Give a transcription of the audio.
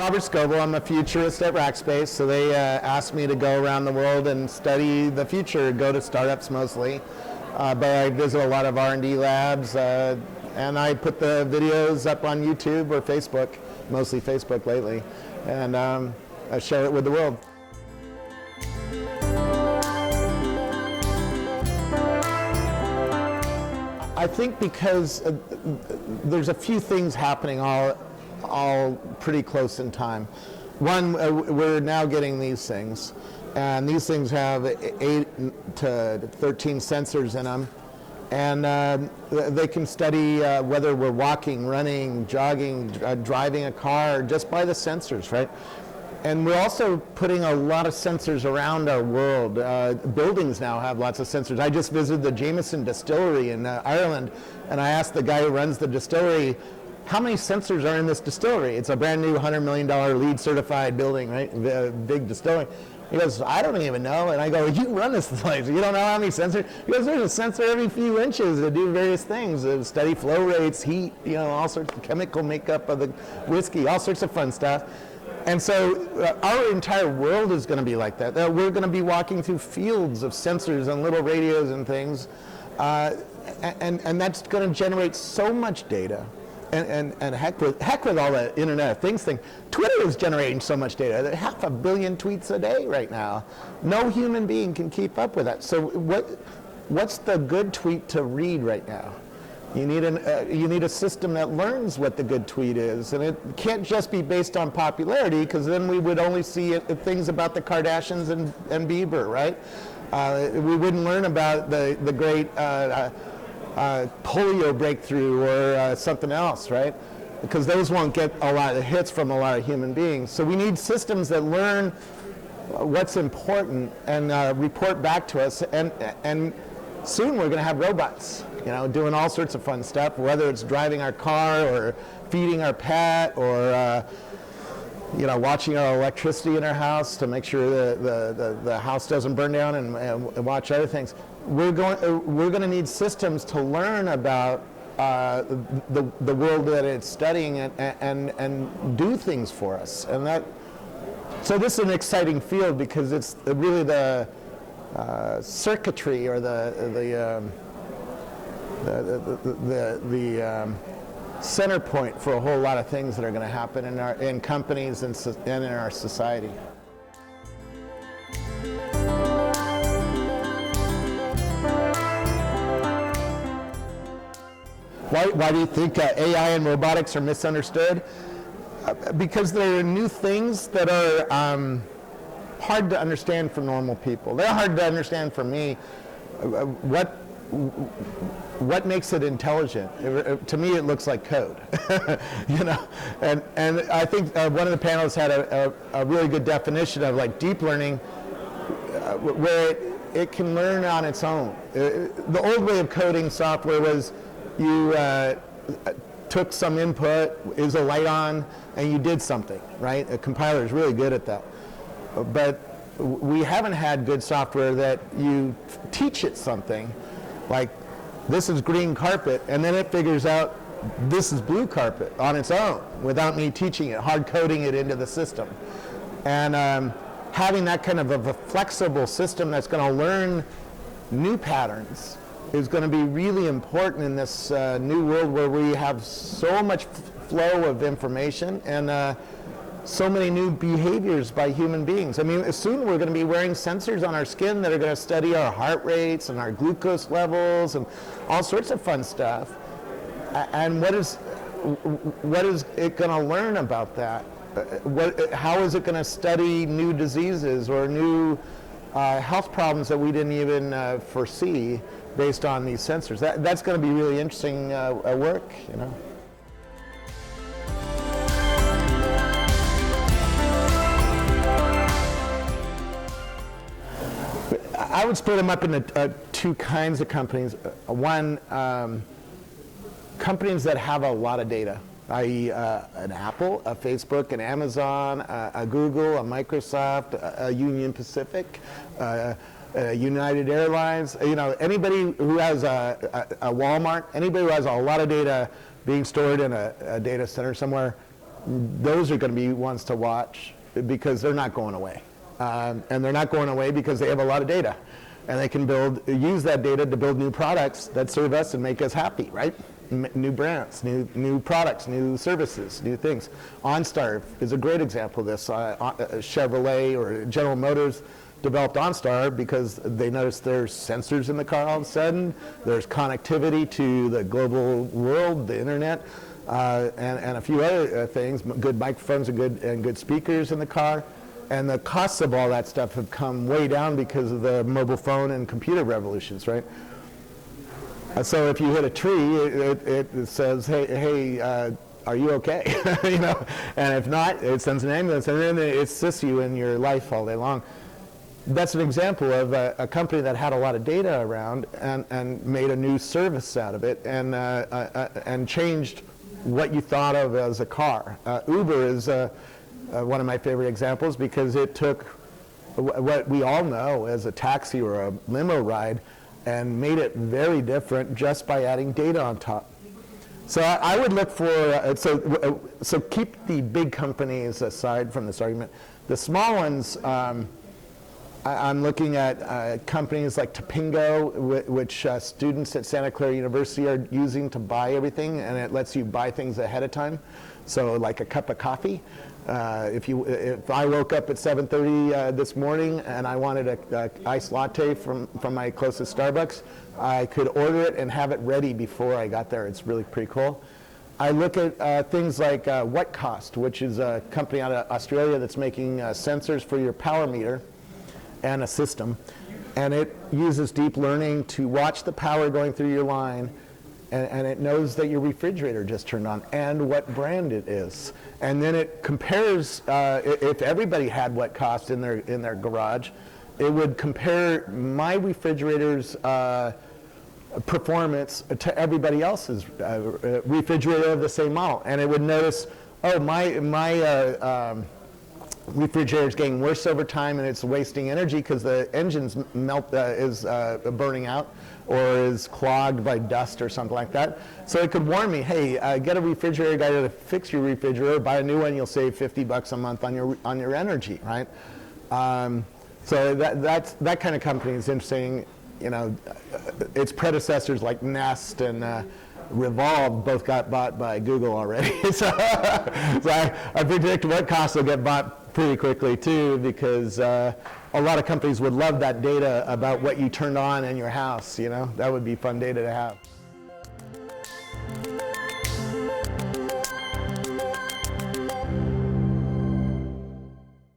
Robert Scoble. I'm a futurist at Rackspace, so they asked me to go around the world and study the future, go to startups mostly. But I visit a lot of R&D labs, and I put the videos up on YouTube or Facebook, mostly Facebook lately, and I share it with the world. I think because there's a few things happening all pretty close in time. One, we're now getting these things, and these things have 8 to 13 sensors in them, and they can study whether we're walking, running, jogging, driving a car, just by the sensors, right? And we're also putting a lot of sensors around our world. Buildings now have lots of sensors. I just visited the Jameson distillery in Ireland, and I asked the guy who runs the distillery, how many sensors are in this distillery? It's a brand new $100 million LEED certified building, right? Big distillery. He goes, I don't even know. And I go, you run this place. You don't know how many sensors? He goes, there's a sensor every few inches to do various things, study flow rates, heat, all sorts of chemical makeup of the whiskey, all sorts of fun stuff. And so our entire world is going to be like that. We're going to be walking through fields of sensors and little radios and things, and that's going to generate so much data. And heck with all the Internet of Things thing. Twitter is generating so much data. 500 million tweets a day right now. No human being can keep up with that. So what's the good tweet to read right now? You need a system that learns what the good tweet is, and it can't just be based on popularity, because then we would only see things about the Kardashians and Bieber, right? We wouldn't learn about the great polio breakthrough or something else, right? Because those won't get a lot of hits from a lot of human beings. So we need systems that learn what's important and report back to us, and soon we're going to have robots, doing all sorts of fun stuff, whether it's driving our car or feeding our pet or watching our electricity in our house to make sure the house doesn't burn down, and watch other things. We're going to need systems to learn about the world that it's studying and do things for us. So this is an exciting field because it's really the circuitry or the center point for a whole lot of things that are going to happen in companies and in our society. Why do you think AI and robotics are misunderstood? Because there are new things that are hard to understand for normal people. They're hard to understand for me. What makes it intelligent? To me, it looks like code, And I think one of the panelists had a really good definition of deep learning, where it can learn on its own. The old way of coding software was you took some input, is a light on, and you did something, right? A compiler is really good at that. But we haven't had good software that you teach it something, like this is green carpet, and then it figures out this is blue carpet on its own without me teaching it, hard coding it into the system. And having that kind of a flexible system that's going to learn new patterns is going to be really important in this new world where we have so much flow of information and so many new behaviors by human beings. I mean, soon we're going to be wearing sensors on our skin that are going to study our heart rates and our glucose levels and all sorts of fun stuff. And what is it going to learn about that? How is it going to study new diseases or new health problems that we didn't even foresee based on these sensors? That's going to be really interesting work, I would split them up into two kinds of companies. One, companies that have a lot of data, i.e. an Apple, a Facebook, an Amazon, a Google, a Microsoft, a Union Pacific, United Airlines. Anybody who has a Walmart, anybody who has a lot of data being stored in a data center somewhere, those are going to be ones to watch because they're not going away. And they're not going away because they have a lot of data. And they can use that data to build new products that serve us and make us happy, right? New brands, new products, new services, new things. OnStar is a great example of this. Chevrolet or General Motors developed OnStar because they noticed there's sensors in the car all of a sudden. There's connectivity to the global world, the internet, and a few other things, good microphones and good speakers in the car. And the costs of all that stuff have come way down because of the mobile phone and computer revolutions, right? So if you hit a tree, it says, hey, are you okay? You know, and if not, it sends an ambulance, and then it assists you in your life all day long. That's an example of a company that had a lot of data around and made a new service out of it and changed what you thought of as a car. Uber is one of my favorite examples because it took what we all know as a taxi or a limo ride and made it very different just by adding data on top. So I would look for, so keep the big companies aside from this argument. The small ones, I'm looking at companies like Topingo, which students at Santa Clara University are using to buy everything, and it lets you buy things ahead of time. So like a cup of coffee. If I woke up at 7:30 this morning and I wanted a iced latte from my closest Starbucks, I could order it and have it ready before I got there. It's really pretty cool. I look at things like What Cost, which is a company out of Australia that's making sensors for your power meter and a system. And it uses deep learning to watch the power going through your line, and it knows that your refrigerator just turned on and what brand it is. And then it compares, if everybody had What Cost in their garage, it would compare my refrigerator's performance to everybody else's refrigerator of the same model. And it would notice, oh, my refrigerator's getting worse over time and it's wasting energy because the engine's is burning out or is clogged by dust or something like that. So it could warn me, hey, get a refrigerator guy to fix your refrigerator, buy a new one, you'll save $50 a month on your energy, right? So that kind of company is interesting. You know, its predecessors like Nest and Revolve both got bought by Google already. so I predict What Cost will get bought pretty quickly too, because a lot of companies would love that data about what you turned on in your house. You know, that would be fun data to have.